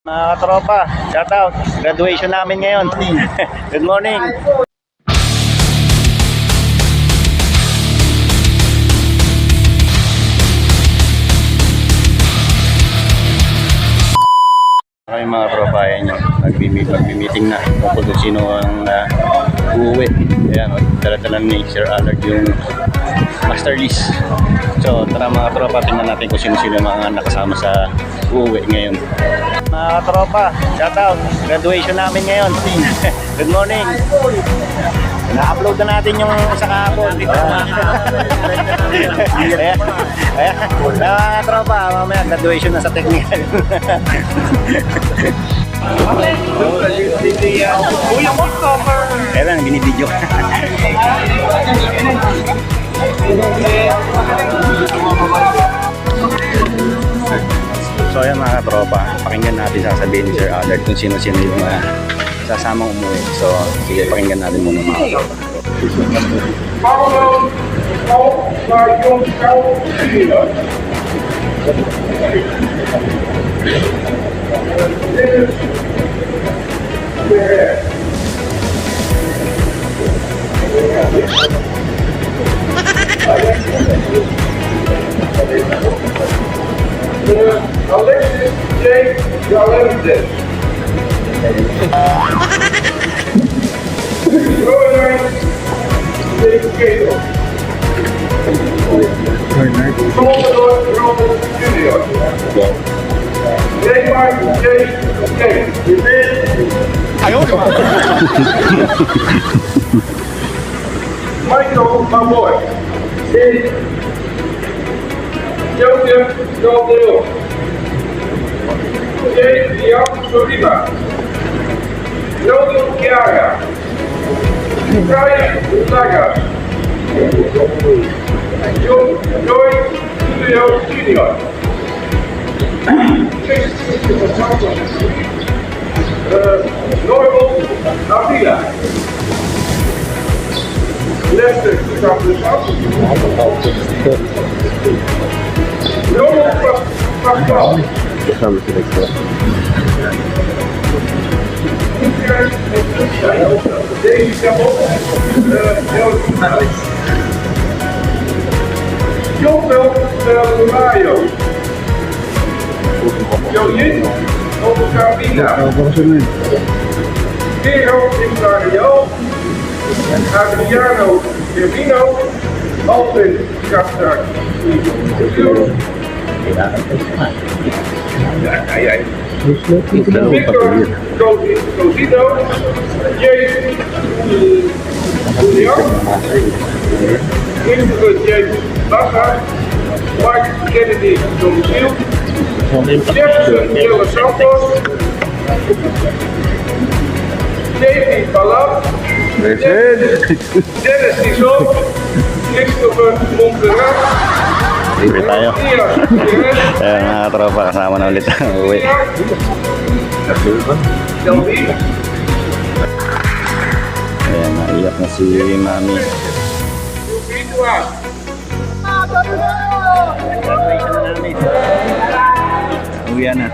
Mga katropa, shout out. Graduation namin ngayon. Good morning. Kaya mga tropa, ayan yung magmi-meeting na kung sino ang uuwi. Ayan, dala-dala ni Sir Allard yung master list. So tara mga tropa, tingnan natin kung sino-sino mga nakasama sa uuwi ngayon. Mga tropa, shout out. Graduation namin ngayon. Good morning. Na-upload na natin yung sa kahapon. Ayan. Mga tropa, mamaya graduation na sa technical. Ayan, binibidyo. So ayan mga tropa, pakinggan natin sasabihin ni Sir Allard kung sino-sino yung sasamang umuwi. So sige, pakinggan natin muna mga tropa. Alexis J. Galendez. Rowan J. Cato. Salvador Roman Jr. Neymar J. Kane. Michael Mamoy. Joseph Galdeo. J. Dion Soliva. Nolan Chiara. Brian Saga. Joy Julio Senior. Norval Avila. Lester Campbell. Nolan Pascal. David Campbell. Jopel Mayo. Jolien Carmina. Piero Immario. Adriano Firmino. Alvin Kastak. Victor Cosito. James Julio. Christopher James Bassa. Mike Kennedy Domicile. Jefferson de los Santos. Davy Balab. Dennis Tison. Christopher Monterat. Libre tayo. Ayan mga tropa, kasama na ulit ang uwi. Ayan, naiyak na si Mami. Graduation na namin. Uwi na.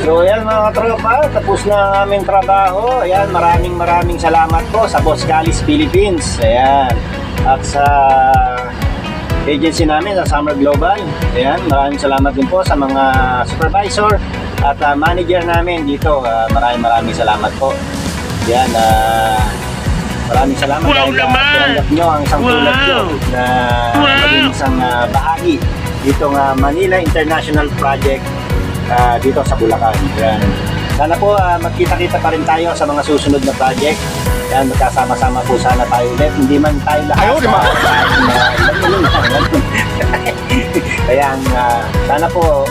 So ayan mga tropa, tapos na ang aming trabaho. Ayan, maraming salamat po sa Boss Galis Philippines. Ayan. At sa agency namin sa Summer Global. Ayan, maraming salamat din po sa mga supervisor at manager namin dito. Maraming salamat po. Ayan, maraming salamat dahil tinanggap nyo ang isang tulad nyo na maging isang bahagi dito ng Manila International Project dito sa Bulacan. Ayan. Sana po magkita-kita pa rin tayo sa mga susunod na project. Yan, magkasama-sama po sana tayo ulit. Hindi man tayo lahat. Kaya sana po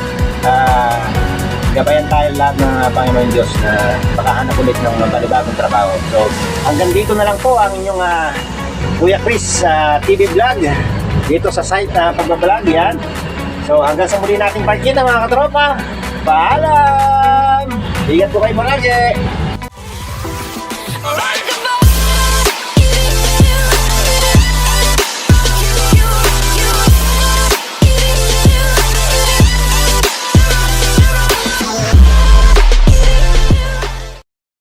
gabayan tayo lahat ng Panginoon Diyos na makahanap ulit ng panibagong trabaho. So hanggang dito na lang po ang inyong Kuya Chris TV vlog dito sa site na pagbablog yan. So hanggang sa muli nating pagkita mga katropa. Paalam! Ingat po kayo palagi!